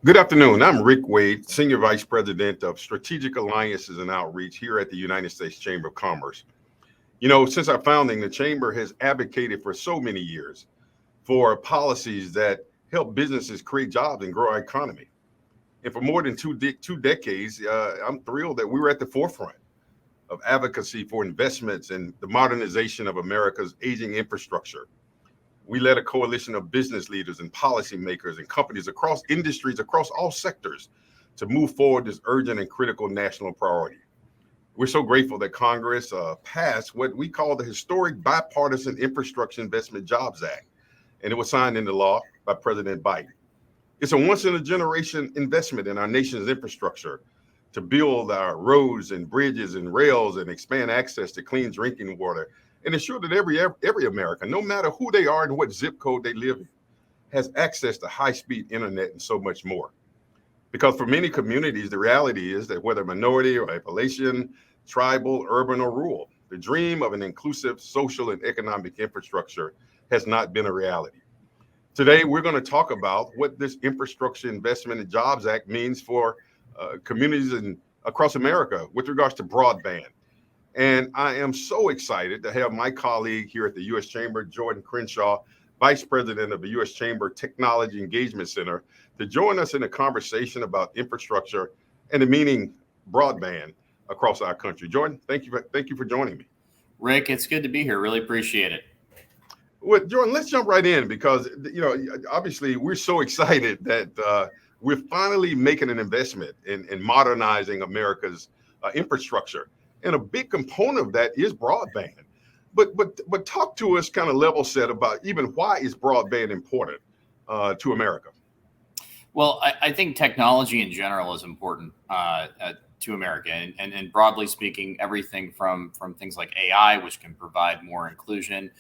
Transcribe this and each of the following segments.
Good afternoon. I'm Rick Wade, Senior Vice President of Strategic Alliances and Outreach here at the United States Chamber of Commerce. You know, since our founding, the Chamber has advocated for so many years for policies that help businesses create jobs and grow our economy. And for more than two decades, I'm thrilled that we were at the forefront of advocacy for investments and the modernization of America's aging infrastructure. We led a coalition of business leaders and policymakers and companies across industries, across all sectors, to move forward this urgent and critical national priority. We're so grateful that Congress passed what we call the historic Bipartisan Infrastructure Investment Jobs Act, and it was signed into law by President Biden. It's a once-in-a-generation investment in our nation's infrastructure to build our roads and bridges and rails and expand access to clean drinking water and ensure that every American, no matter who they are and what zip code they live in, has access to high-speed internet and so much more. Because for many communities, the reality is that whether minority or Appalachian, tribal, urban, or rural, the dream of an inclusive social and economic infrastructure has not been a reality. Today, we're going to talk about what this Infrastructure Investment and Jobs Act means for communities across America with regards to broadband. And I am so excited to have my colleague here at the U.S. Chamber, Jordan Crenshaw, Vice President of the U.S. Chamber Technology Engagement Center, to join us in a conversation about infrastructure and the meaning broadband across our country. Jordan, thank you for joining me. Rick, it's good to be here. Really appreciate it. Well, Jordan, let's jump right in because, you know, obviously we're so excited that we're finally making an investment in modernizing America's infrastructure. And a big component of that is broadband. But talk to us kind of level set about even why is broadband important to America? Well, I think technology in general is important to America. And broadly speaking, everything from things like AI, which can provide more inclusion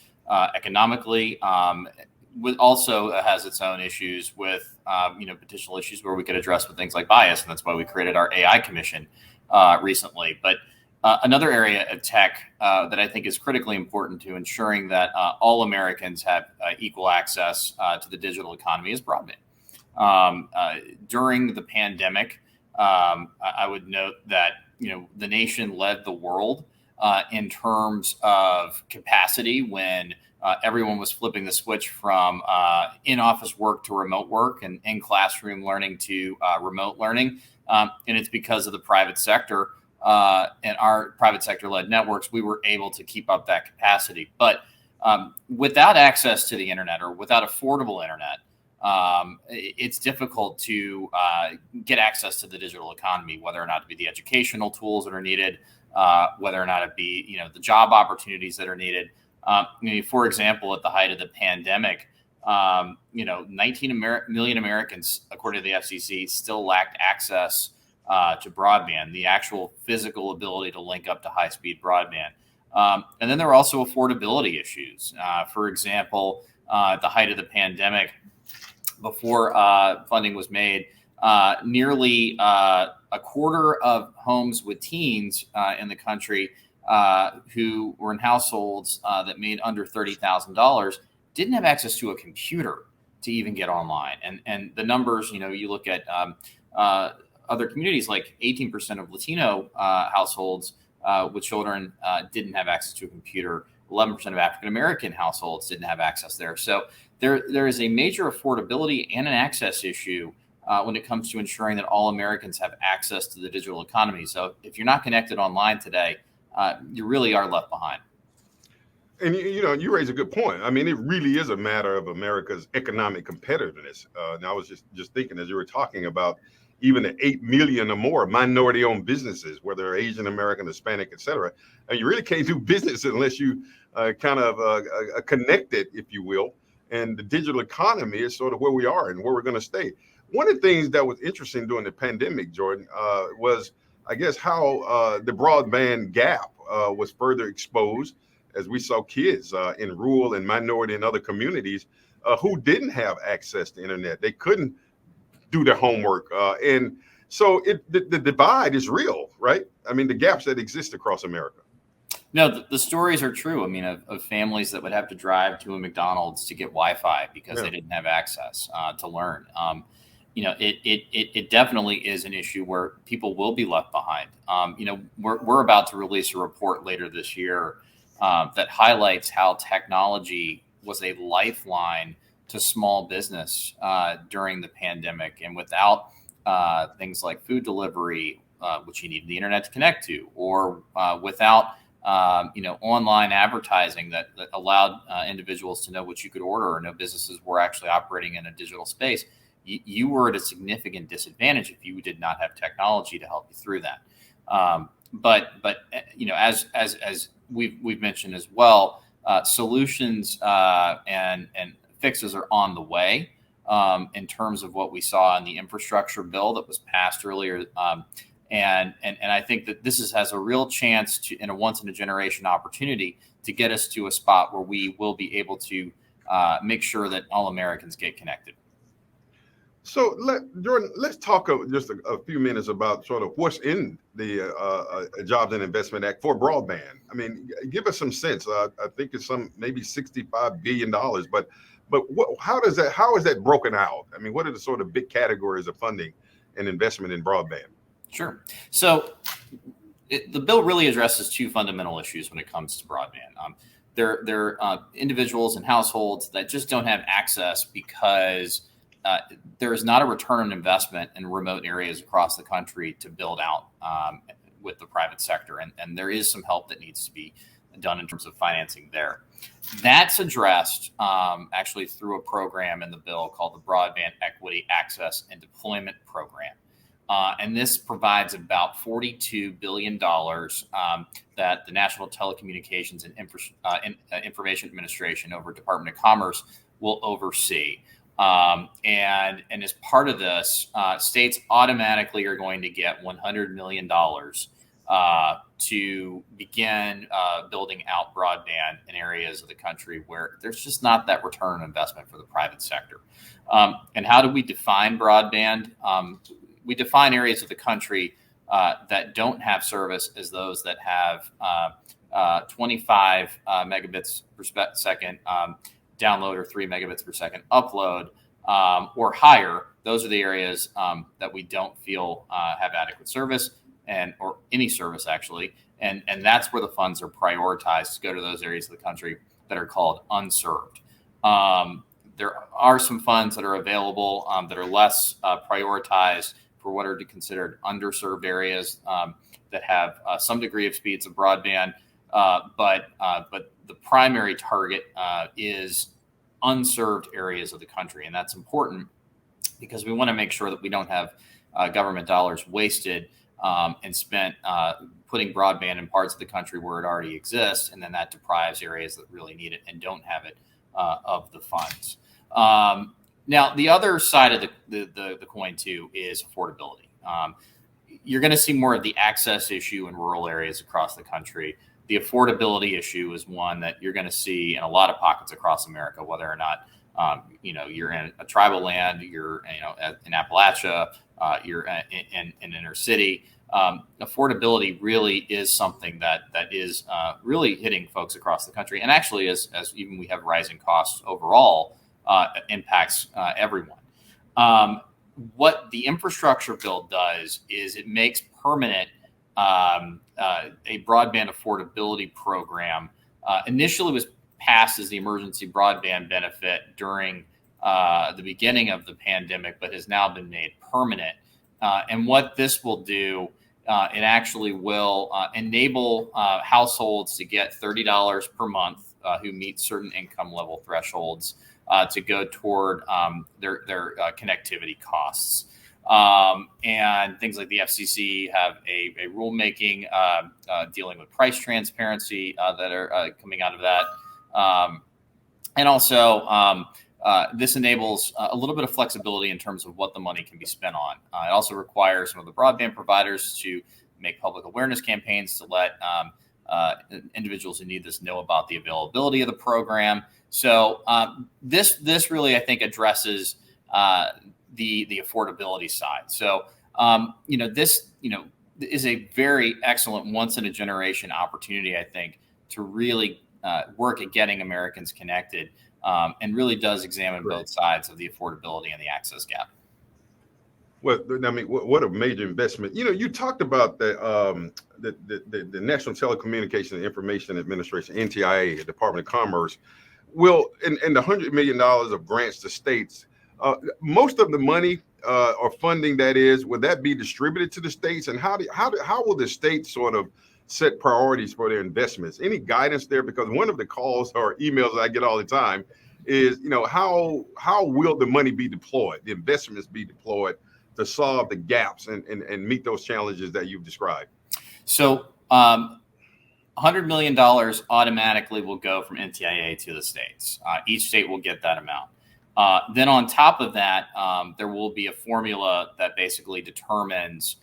economically, also has its own issues with, potential issues where we could address with things like bias. And that's why we created our AI commission recently. But another area of tech that I think is critically important to ensuring that all Americans have equal access to the digital economy is broadband. During the pandemic, I would note that the nation led the world in terms of capacity when everyone was flipping the switch from in-office work to remote work and in-classroom learning to remote learning. And it's because of the private sector and our private sector-led networks, we were able to keep up that capacity. But without access to the internet or without affordable internet, it's difficult to get access to the digital economy, whether or not it be the educational tools that are needed, whether or not it be the job opportunities that are needed. For example, at the height of the pandemic, 19 million Americans, according to the FCC, still lacked access to broadband, the actual physical ability to link up to high-speed broadband. And then there are also affordability issues. For example, at the height of the pandemic, before funding was made, nearly a quarter of homes with teens in the country who were in households that made under $30,000 didn't have access to a computer to even get online. And the numbers, you look at other communities, like 18% of Latino households with children didn't have access to a computer. 11% of African-American households didn't have access there. So there is a major affordability and an access issue when it comes to ensuring that all Americans have access to the digital economy. So if you're not connected online today, you really are left behind. And you raise a good point. I mean, it really is a matter of America's economic competitiveness. And I was just thinking as you were talking about even the 8 million or more minority-owned businesses, whether they're Asian American, Hispanic, et cetera. And you really can't do business unless you kind of connect it, if you will. And the digital economy is sort of where we are and where we're going to stay. One of the things that was interesting during the pandemic, Jordan, was, I guess, how the broadband gap was further exposed as we saw kids in rural and minority and other communities who didn't have access to internet. They couldn't do their homework. And So the divide is real, right? I mean, the gaps that exist across America. No, the stories are true. I mean, of families that would have to drive to a McDonald's to get Wi-Fi because they didn't have access to learn. It definitely is an issue where people will be left behind. We're about to release a report later this year that highlights how technology was a lifeline to small business during the pandemic, and without things like food delivery, which you needed the internet to connect to, or without online advertising that allowed individuals to know what you could order, or know businesses were actually operating in a digital space, you were at a significant disadvantage if you did not have technology to help you through that. But as we've mentioned as well, solutions and fixes are on the way in terms of what we saw in the infrastructure bill that was passed earlier. And I think that this has a real chance to, in a once in a generation opportunity, to get us to a spot where we will be able to make sure that all Americans get connected. So, Jordan, let's talk just a few minutes about sort of what's in the Jobs and Investment Act for broadband. I mean, give us some sense. I think it's maybe $65 billion, but how is that broken out? I mean, what are the sort of big categories of funding and investment in broadband? Sure. So the bill really addresses two fundamental issues when it comes to broadband. There are individuals and households that just don't have access because there is not a return on investment in remote areas across the country to build out with the private sector. And there is some help that needs to be done in terms of financing there. That's addressed actually through a program in the bill called the Broadband Equity Access and Deployment Program. And this provides about $42 billion that the National Telecommunications and Information Administration over Department of Commerce will oversee. And as part of this, states automatically are going to get $100 million to begin building out broadband in areas of the country where there's just not that return on investment for the private sector. And how do we define broadband? We define areas of the country that don't have service as those that have 25 megabits per second download or 3 megabits per second upload or higher. Those are the areas that we don't feel have adequate service or any service actually. And that's where the funds are prioritized to go to those areas of the country that are called unserved. There are some funds that are available that are less prioritized for what are considered underserved areas that have some degree of speeds of broadband, but the primary target is unserved areas of the country, and that's important because we want to make sure that we don't have government dollars wasted and spent putting broadband in parts of the country where it already exists, and then that deprives areas that really need it and don't have it of the funds. Now, the other side of the coin, too, is affordability. You're going to see more of the access issue in rural areas across the country. The affordability issue is one that you're going to see in a lot of pockets across America, whether or not you're in a tribal land, you're in Appalachia, you're in inner city. Affordability really is something that is really hitting folks across the country, and actually, as even we have rising costs overall, impacts everyone. What the infrastructure bill does is it makes permanent a broadband affordability program. Initially was passed as the emergency broadband benefit during the beginning of the pandemic, but has now been made permanent. And what this will do, it actually will enable households to get $30 per month who meet certain income level thresholds to go toward their connectivity costs. And things like the FCC have a rulemaking dealing with price transparency that are coming out of that. And also, this enables a little bit of flexibility in terms of what the money can be spent on. It also requires some of the broadband providers to make public awareness campaigns to let individuals who need this know about the availability of the program. So this really, I think, addresses the affordability side. So This is a very excellent once in a generation opportunity, I think, to really work at getting Americans connected, and really does examine both sides of the affordability and the access gap. Well, I mean, what a major investment. You talked about the National Telecommunications and Information Administration, NTIA, Department of Commerce. Will and the $100 million of grants to states, most of the money or funding would that be distributed to the states? And how will the states sort of set priorities for their investments? Any guidance there? Because one of the calls or emails I get all the time is, how will the money be deployed, the investments be deployed to solve the gaps and meet those challenges that you've described? So $100 million automatically will go from NTIA to the states. Each state will get that amount. Then on top of that, there will be a formula that basically determines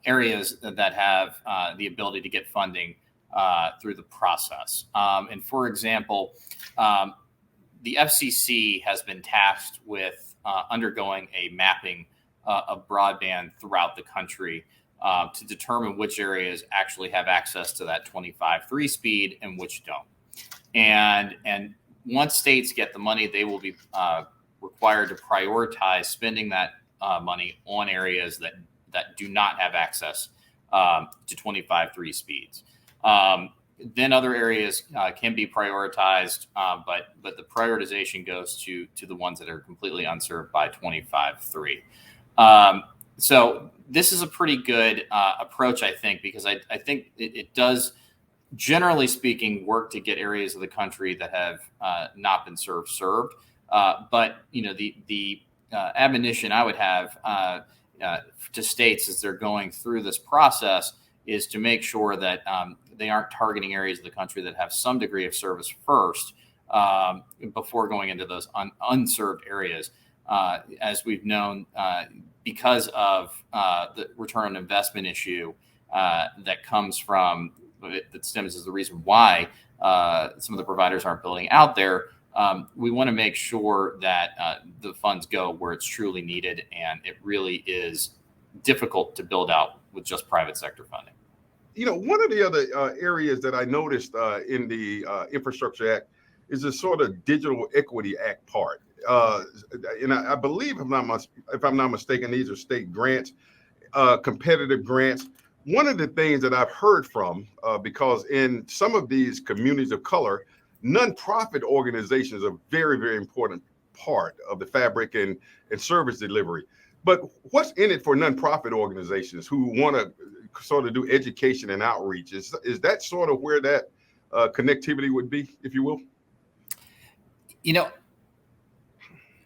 areas that have the ability to get funding through the process. And for example, the FCC has been tasked with undergoing a mapping of broadband throughout the country to determine which areas actually have access to that 25/3 speed and which don't. And once states get the money, they will be required to prioritize spending that money on areas that do not have access to 25/3 speeds. Then other areas can be prioritized, but the prioritization goes to the ones that are completely unserved by 25/3. So this is a pretty good approach, I think, because I think it does, generally speaking, work to get areas of the country that have not been served. But the admonition I would have to states as they're going through this process is to make sure that they aren't targeting areas of the country that have some degree of service first before going into those unserved areas. As we've known, because of the return on investment issue that comes from, that stems as the reason why some of the providers aren't building out there, we want to make sure that the funds go where it's truly needed, and it really is difficult to build out with just private sector funding. One of the other areas that I noticed in the Infrastructure Act is the sort of Digital Equity Act part. And I believe, if I'm not mistaken, these are state grants, competitive grants. One of the things that I've heard from, because in some of these communities of color, nonprofit organizations are a very, very important part of the fabric and service delivery. But what's in it for nonprofit organizations who want to sort of do education and outreach? Is that sort of where that connectivity would be, if you will?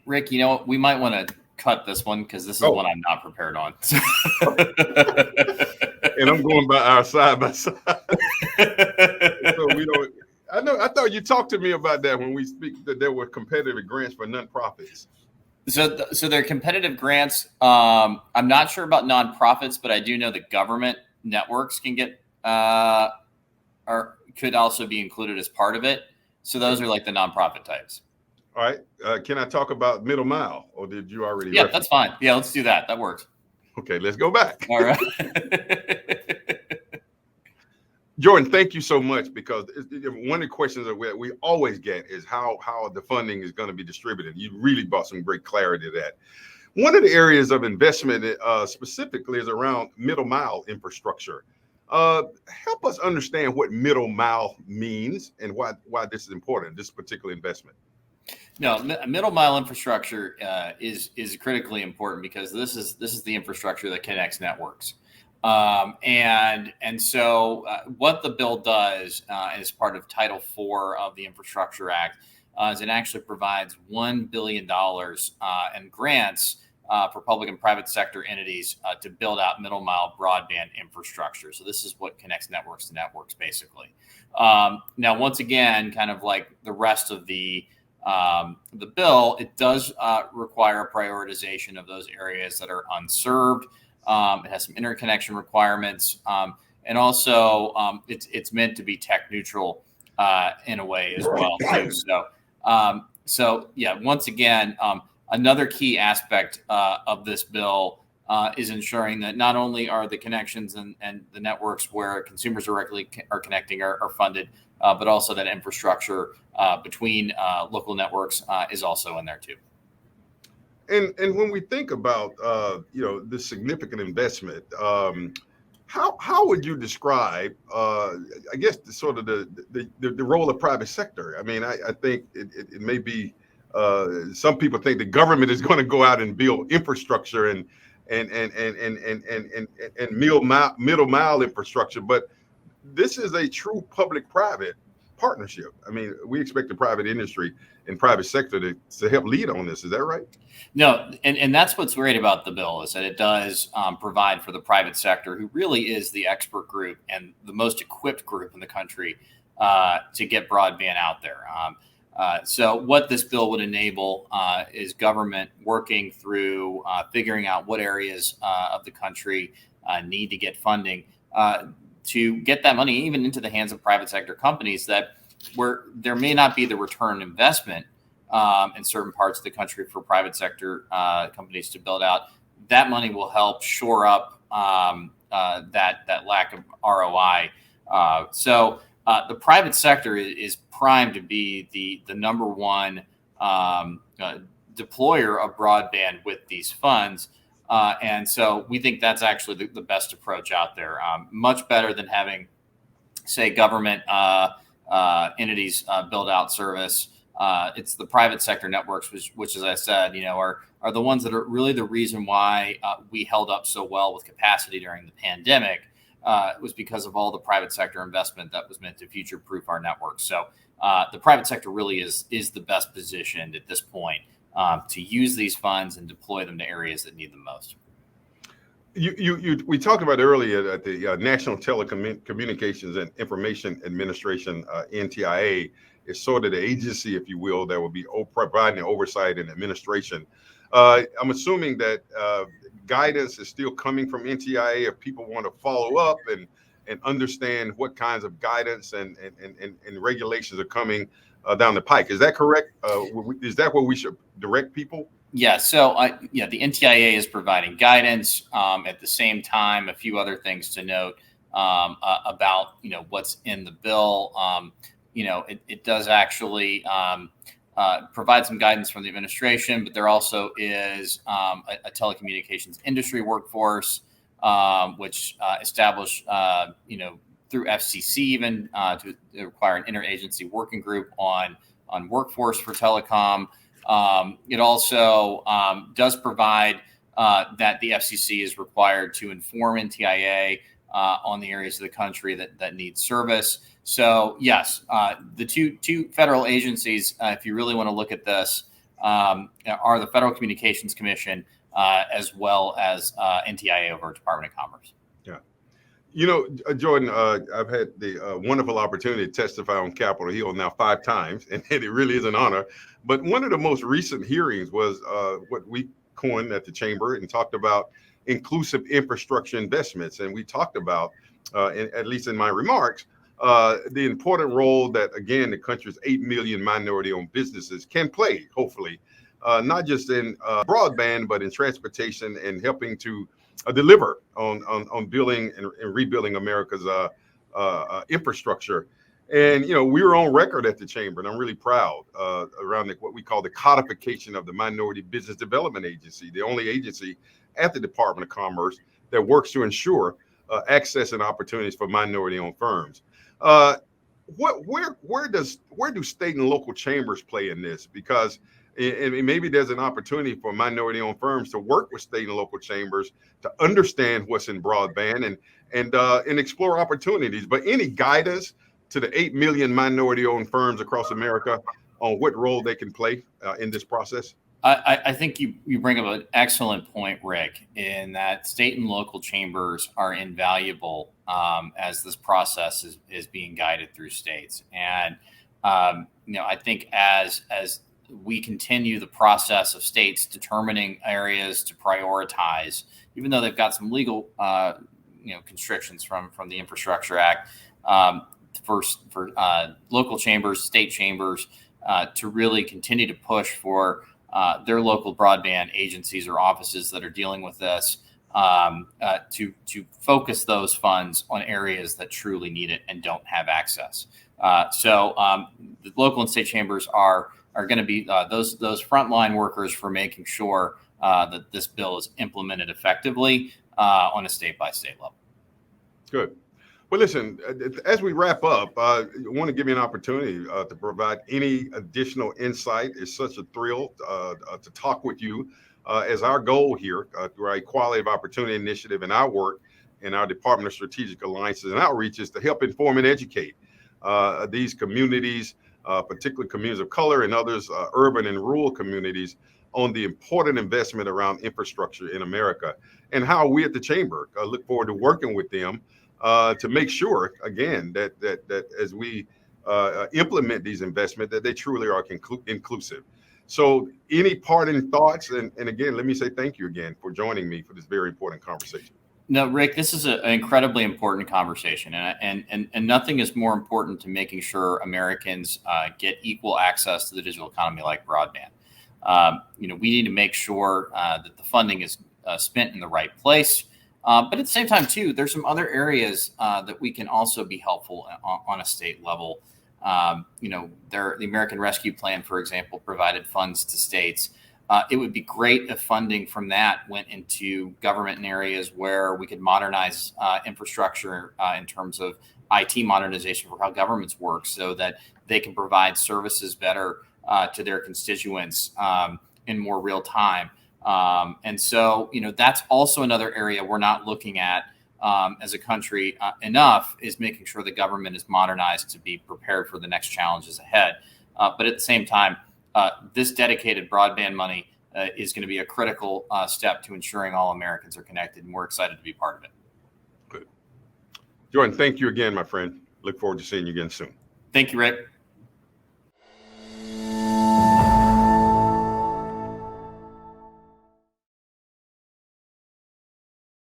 Rick, we might want to cut this one because this is one I'm not prepared on. And I'm going by our side by side. So we don't. I thought you talked to me about that when we speak, that there were competitive grants for nonprofits. So they're competitive grants. I'm not sure about nonprofits, but I do know that government networks can get or could also be included as part of it. So those are like the nonprofit types. All right. Can I talk about middle mile, or did you already? Yeah, that's fine. Yeah, let's do that. That works. Okay, let's go back. All right. Jordan, thank you so much, because one of the questions that we always get is how the funding is going to be distributed. You really brought some great clarity to that. One of the areas of investment specifically is around middle mile infrastructure. Help us understand what middle mile means and why this is important, this particular investment. No, middle mile infrastructure is critically important because this is the infrastructure that connects networks. And so what the bill does as part of Title IV of the Infrastructure Act is it actually provides $1 billion in grants for public and private sector entities to build out middle mile broadband infrastructure. So this is what connects networks to networks, basically. Now, once again, kind of like the rest of the bill, it does require a prioritization of those areas that are unserved. It has some interconnection requirements, and also it's meant to be tech neutral in a way as well, too. So yeah, once again, another key aspect of this bill is ensuring that not only are the connections and the networks where consumers directly are connecting are funded, but also that infrastructure between local networks is also in there too. And when we think about the significant investment, how would you describe I guess the role of private sector? I mean, I think it may be some people think the government is going to go out and build infrastructure and middle mile infrastructure, but this is a true public-private partnership. I mean, we expect the private industry and private sector to help lead on this. Is that right? No, and that's what's great about the bill is that it does provide for the private sector, who really is the expert group and the most equipped group in the country to get broadband out there. So what this bill would enable is government working through figuring out what areas of the country need to get funding to get that money even into the hands of private sector companies that where there may not be the return investment in certain parts of the country for private sector companies to build out. That money will help shore up that lack of ROI. So the private sector is primed to be the number one deployer of broadband with these funds. And so we think that's actually the best approach out there. Much better than having, say, government entities build out service. It's the private sector networks, which as I said, are the ones that are really the reason why we held up so well with capacity during the pandemic. It was because of all the private sector investment that was meant to future-proof our network. So the private sector really is the best positioned at this point to use these funds and deploy them to areas that need them most. We talked about earlier at the National Telecommunications and Information Administration, NTIA, is sort of the agency, if you will, that will be providing the oversight and administration. I'm assuming that guidance is still coming from NTIA if people want to follow up and understand what kinds of guidance and regulations are coming down the pike. Is that correct? Is that where we should direct people? Yeah. So the NTIA is providing guidance. At the same time, a few other things to note about what's in the bill. It does actually provide some guidance from the administration, but there also is a telecommunications industry workforce, which established, through FCC even to require an interagency working group on workforce for telecom. It also does provide that the FCC is required to inform NTIA on the areas of the country that need service. So yes, the two federal agencies, if you really want to look at this, are the Federal Communications Commission as well as NTIA over at Department of Commerce. Yeah. Jordan, I've had the wonderful opportunity to testify on Capitol Hill now 5 times, and it really is an honor. But one of the most recent hearings was what we coined at the chamber and talked about inclusive infrastructure investments. And we talked about, at least in my remarks, the important role that, again, the country's 8 million minority-owned businesses can play, hopefully, not just in broadband, but in transportation and helping to deliver on building and rebuilding America's infrastructure. And, we were on record at the chamber, and I'm really proud around what we call the codification of the Minority Business Development Agency, the only agency at the Department of Commerce that works to ensure access and opportunities for minority-owned firms. Where do state and local chambers play in this? Because maybe there's an opportunity for minority-owned firms to work with state and local chambers to understand what's in broadband and explore opportunities. But any guidance to the 8 million minority-owned firms across America on what role they can play in this process? I think you bring up an excellent point, Rick, in that state and local chambers are invaluable as this process is being guided through states. And, I think as we continue the process of states determining areas to prioritize, even though they've got some legal, constrictions from the Infrastructure Act, for local chambers, state chambers, to really continue to push for their local broadband agencies or offices that are dealing with this to focus those funds on areas that truly need it and don't have access. So the local and state chambers are going to be those frontline workers for making sure that this bill is implemented effectively on a state-by-state level. Good. Well, listen, as we wrap up, I want to give you an opportunity to provide any additional insight. It's such a thrill to talk with you as our goal here through our Equality of Opportunity Initiative and our work in our Department of Strategic Alliances and Outreach is to help inform and educate these communities, particularly communities of color and others, urban and rural communities, on the important investment around infrastructure in America and how we at the Chamber look forward to working with them to make sure, again, that as we implement these investments, that they truly are inclusive. So any parting thoughts? And again, let me say thank you again for joining me for this very important conversation. No, Rick, this is an incredibly important conversation, and nothing is more important to making sure Americans get equal access to the digital economy like broadband. We need to make sure that the funding is spent in the right place. But at the same time, too, there's some other areas that we can also be helpful on a state level. The American Rescue Plan, for example, provided funds to states. It would be great if funding from that went into government in areas where we could modernize infrastructure in terms of IT modernization for how governments work so that they can provide services better to their constituents in more real time. And so, that's also another area we're not looking at as a country enough, is making sure the government is modernized to be prepared for the next challenges ahead. But at the same time, this dedicated broadband money is going to be a critical step to ensuring all Americans are connected, and we're excited to be part of it. Good. Jordan, thank you again, my friend. Look forward to seeing you again soon. Thank you, Rick.